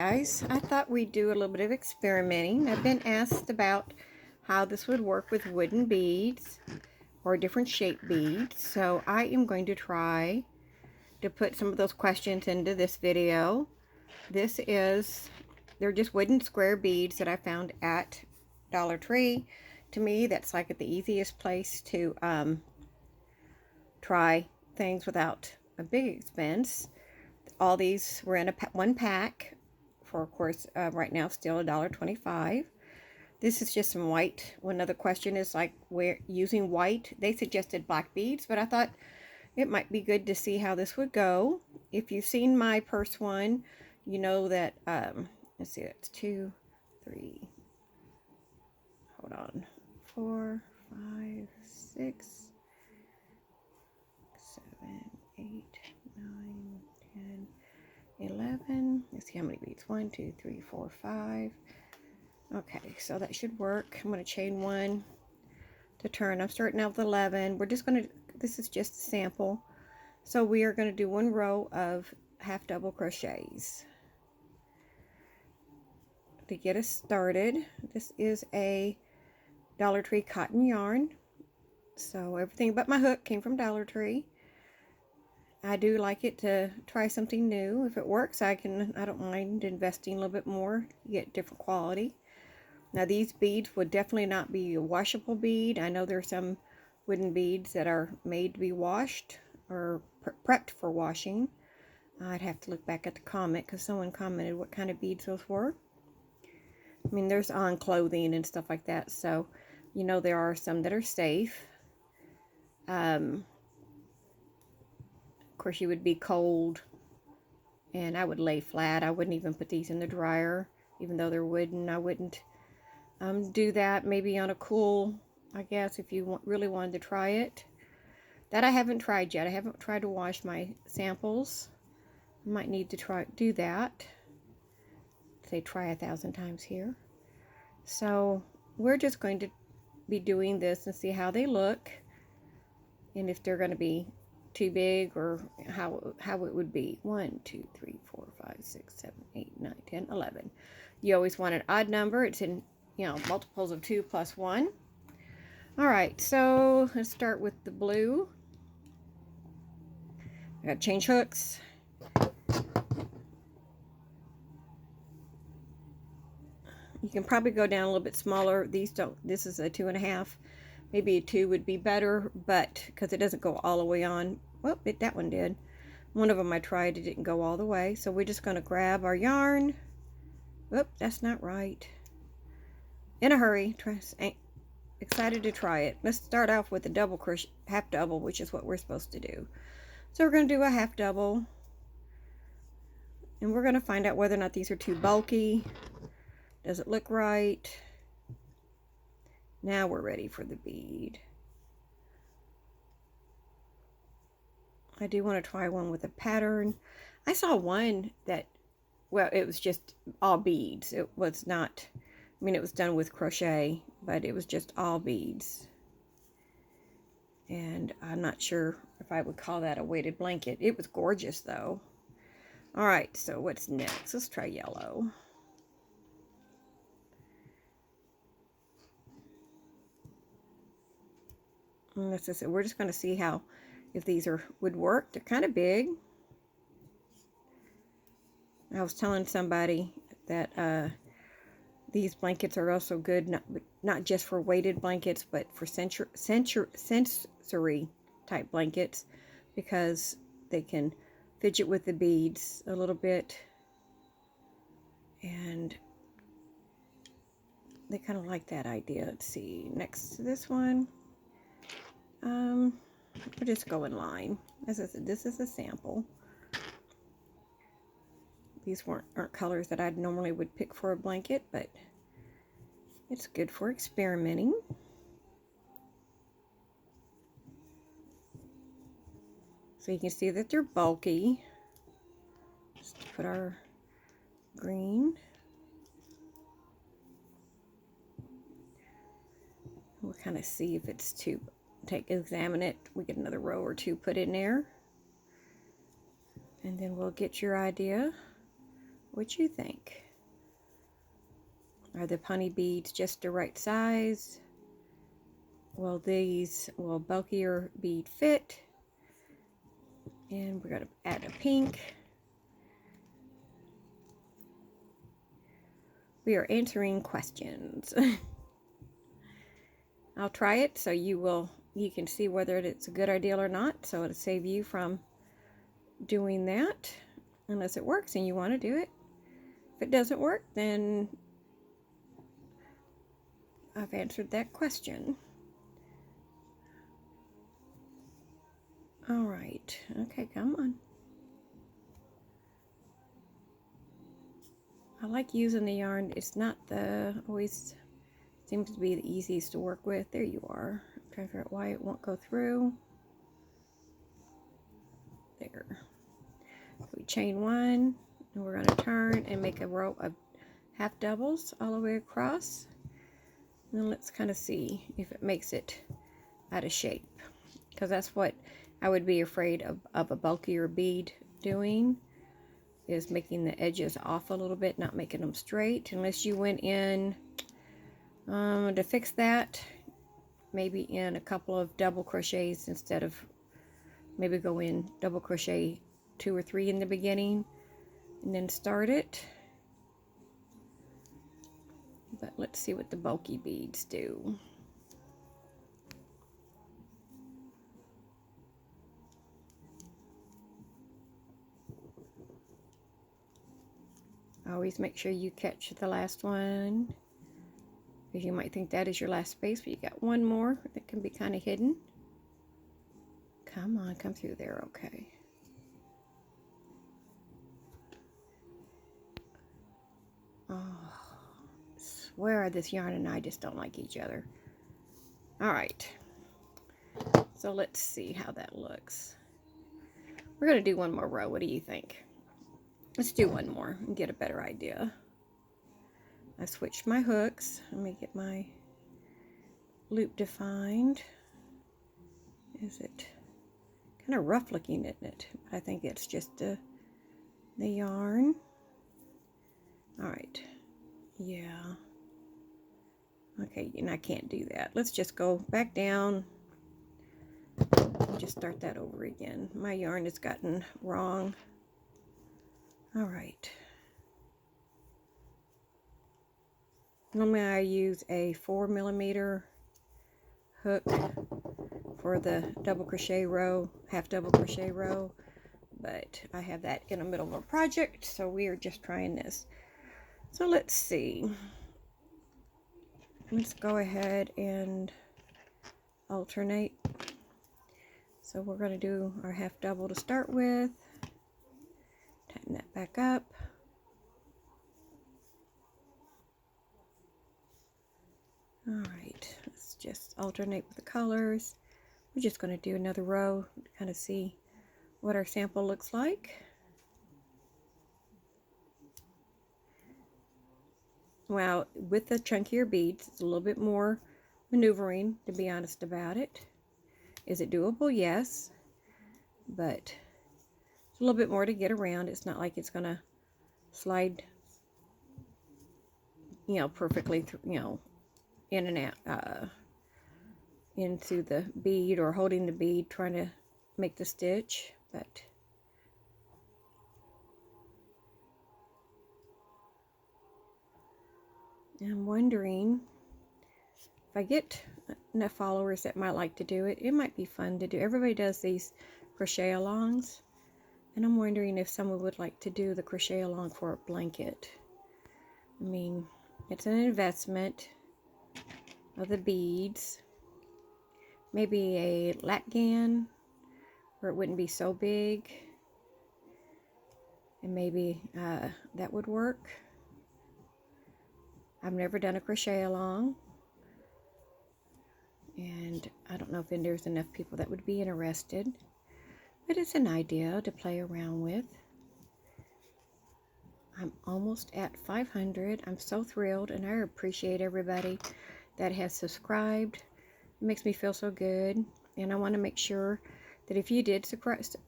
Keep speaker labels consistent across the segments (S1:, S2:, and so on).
S1: Guys, I thought we'd do a little bit of experimenting. I've been asked about how this would work with wooden beads or different shape beads, so I am going to try to put some of those questions into this video. They're just wooden square beads that I found at Dollar Tree. To me, that's like the easiest place to try things without a big expense. All these were in one pack. For, of course, right now still $1.25. This is just some white. One other question is like where using white. They suggested black beads, but I thought it might be good to see how this would go. If you've seen my purse one, you know that let's see, that's 2, 3, hold on, 4, 5, 6, 7, 8, 9, 10, 11. Let's see how many beads. 1, 2, 3, 4, 5. Okay, so that should work. I'm going to chain 1 to turn. I'm starting out with 11. We're just going to, this is just a sample. So we are going to do 1 row of half double crochets to get us started. This is a Dollar Tree cotton yarn. So everything but my hook came from Dollar Tree. I do like it to try something new. If it works, I don't mind investing a little bit more to get different quality. Now these beads would definitely not be a washable bead. I know there's some wooden beads that are made to be washed or prepped for washing. I'd have to look back at the comment because someone commented what kind of beads those were. I mean, there's on clothing and stuff like that, so you know there are some that are safe. Of course, you would be cold, and I would lay flat. I wouldn't even put these in the dryer, even though they're wooden. I wouldn't do that. Maybe on a cool, I guess, if you really wanted to try it. That I haven't tried yet. I haven't tried to wash my samples. I might need to do that. Say try 1,000 times here. So we're just going to be doing this and see how they look, and if they're going to be too big or how it would be. 1, 2, 3, 4, 5, 6, 7, 8, 9, 10, 11. You always want an odd number. It's in, you know, multiples of 2 plus 1. All right, so let's start with the blue. I got to change hooks. You can probably go down a little bit smaller. These don't, this is a 2.5. Maybe a 2 would be better, but because it doesn't go all the way on. Well, that one did. One of them I tried, it didn't go all the way. So we're just going to grab our yarn. Whoop, that's not right. In a hurry. Excited to try it. Let's start off with a double crochet, half double, which is what we're supposed to do. So we're going to do a half double. And we're going to find out whether or not these are too bulky. Does it look right? Now we're ready for the bead. I do want to try one with a pattern. I saw one that, well, it was just all beads. It was not, I mean, it was done with crochet, but it was just all beads. And I'm not sure if I would call that a weighted blanket. It was gorgeous, though. All right, so what's next? Let's try yellow. And that's just it. We're just going to see how, if these would work. They're kind of big. I was telling somebody that these blankets are also good, not just for weighted blankets, but for sensory type blankets, because they can fidget with the beads a little bit, and they kind of like that idea. Let's see, next to this one, we'll just go in line. This is a sample. These aren't colors that I normally would pick for a blanket, but it's good for experimenting. So you can see that they're bulky. Let's put our green. We'll kind of see if it's too, examine it. We get another row or 2 put in there. And then we'll get your idea what you think. Are the punny beads just the right size? Will bulkier bead fit? And we're going to add a pink. We are answering questions. I'll try it so you can see whether it's a good idea or not. So it'll save you from doing that unless it works and you want to do it. If it doesn't work, then I've answered that question. All right. Okay, come on. I like using the yarn. It's not always seems to be the easiest to work with. There you are. I'm trying to figure out why it won't go through. There. So we chain one, and we're going to turn and make a row of half doubles all the way across. And then let's kind of see if it makes it out of shape, because that's what I would be afraid of a bulkier bead doing, is making the edges off a little bit, not making them straight. Unless you went in to fix that, maybe in a couple of double crochets instead of, maybe go in double crochet 2 or 3 in the beginning and then start it. But let's see what the bulky beads do. Always make sure you catch the last one, because you might think that is your last space, but you got one more that can be kind of hidden. Come on, come through there. Okay. Oh, I swear this yarn and I just don't like each other. All right. So let's see how that looks. We're going to do one more row. What do you think? Let's do one more and get a better idea. I switched my hooks. Let me get my loop defined. Is it kind of rough looking, isn't it? I think it's just the yarn. All right. Yeah. Okay, and I can't do that. Let's just go back down. Just start that over again. My yarn has gotten wrong. All right. Normally I use a 4mm hook for the double crochet row, half double crochet row, but I have that in the middle of a project, so we are just trying this. So let's see. Let's go ahead and alternate. So we're going to do our half double to start with. Tighten that back up. All right, let's just alternate with the colors. We're just going to do another row to kind of see what our sample looks like. Well, with the chunkier beads, it's a little bit more maneuvering, to be honest about it. Is it doable? Yes, but it's a little bit more to get around. It's not like it's going to slide, perfectly through, in and out, into the bead, or holding the bead trying to make the stitch. But I'm wondering if I get enough followers that might like to do it. It might be fun to do. Everybody does these crochet alongs, and I'm wondering if someone would like to do the crochet along for a blanket. I mean, it's an investment of the beads. Maybe a latgan where it wouldn't be so big, and maybe that would work. I've never done a crochet along, and I don't know if there's enough people that would be interested, but it's an idea to play around with. I'm almost at 500. I'm so thrilled, and I appreciate everybody that has subscribed. It makes me feel so good, and I want to make sure that if you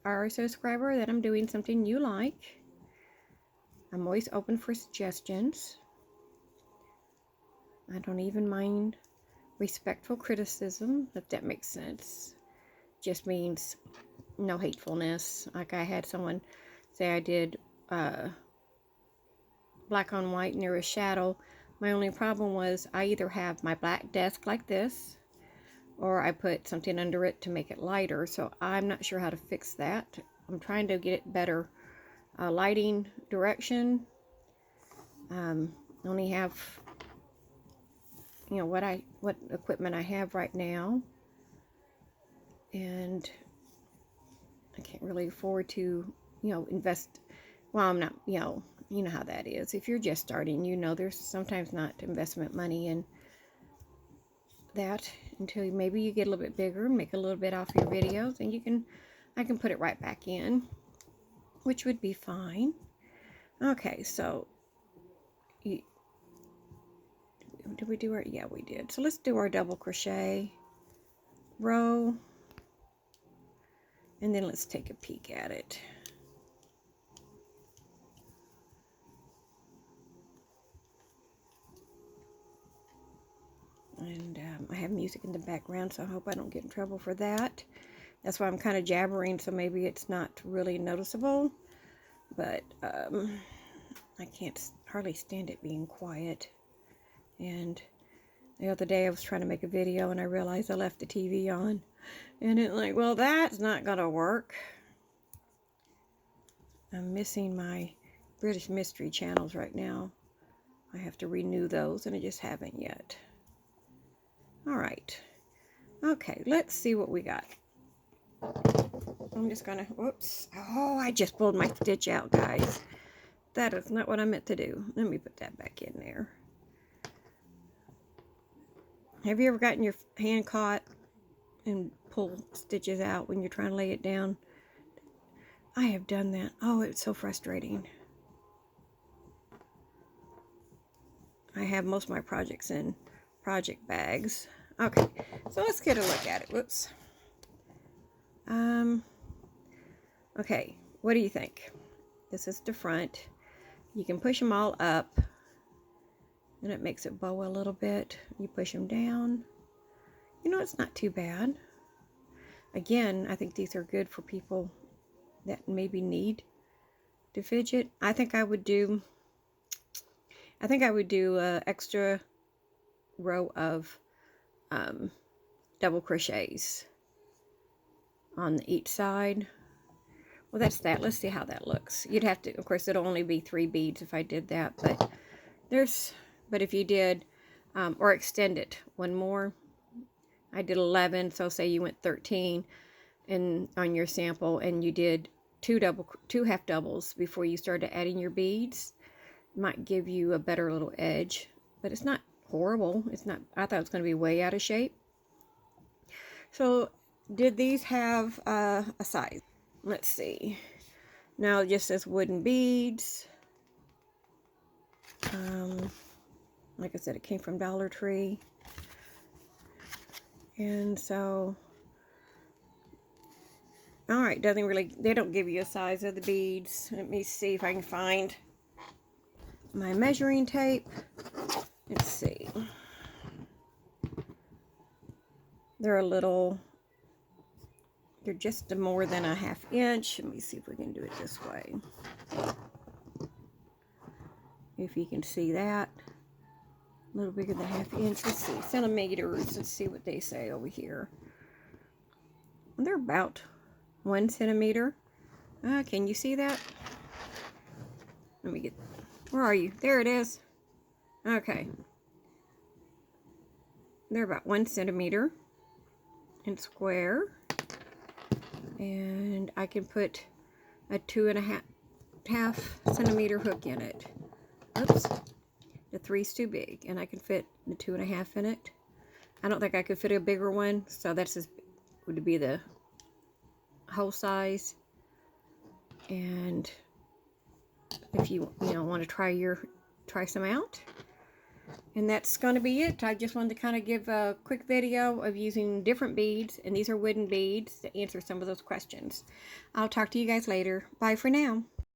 S1: are a subscriber, that I'm doing something you like. I'm always open for suggestions. I don't even mind respectful criticism, if that makes sense. Just means no hatefulness. Like I had someone say I did black on white near a shadow. My only problem was I either have my black desk like this, or I put something under it to make it lighter. So I'm not sure how to fix that. I'm trying to get it better lighting direction. Only have, you know, what equipment I have right now, and I can't really afford to, you know, invest. Well, I'm not, you know how that is. If you're just starting, you know, there's sometimes not investment money in that until maybe you get a little bit bigger, make a little bit off your videos, and I can put it right back in, which would be fine. Okay, so did we do our, yeah, we did. So let's do our double crochet row, and then let's take a peek at it. And I have music in the background, so I hope I don't get in trouble for that. That's why I'm kind of jabbering, so maybe it's not really noticeable. But I can't hardly stand it being quiet. And the other day I was trying to make a video, and I realized I left the TV on. And it's like, well, that's not going to work. I'm missing my British Mystery channels right now. I have to renew those, and I just haven't yet. All right. Okay, let's see what we got. I'm just gonna, whoops. Oh, I just pulled my stitch out, guys. That is not what I meant to do. Let me put that back in there. Have you ever gotten your hand caught and pull stitches out when you're trying to lay it down? I have done that. Oh, it's so frustrating. I have most of my projects in project bags. Okay, so let's get a look at it. Whoops. Okay, what do you think? This is the front. You can push them all up, and it makes it bow a little bit. You push them down. You know, it's not too bad. Again, I think these are good for people that maybe need to fidget. I think I would do a extra row of double crochets on each side. Well, that's that. Let's see how that looks. You'd have to, of course, it'll only be 3 beads if I did that, but if you did, or extend it one more. I did 11, so say you went 13 on your sample, and you did two half doubles before you started adding your beads. It might give you a better little edge, but it's not horrible. It's not, I thought it was going to be way out of shape. So did these have a size? Let's see. Now it just says wooden beads. Like I said, it came from Dollar Tree. And so, all right, doesn't really, they don't give you a size of the beads. Let me see if I can find my measuring tape. Let's see. They're just more than a ½ inch. Let me see if we can do it this way. If you can see that. A little bigger than ½ inch. Let's see. Centimeters. Let's see what they say over here. They're about 1 centimeter. Can you see that? Let me get... Where are you? There it is. Okay. They're about 1 centimeter in square. And I can put a 2½ centimeter hook in it. Oops. The 3's too big, and I can fit the 2½ in it. I don't think I could fit a bigger one, so that's just would be the whole size. And if you want to try some out. And that's going to be it. I just wanted to kind of give a quick video of using different beads, and these are wooden beads, to answer some of those questions. I'll talk to you guys later. Bye for now.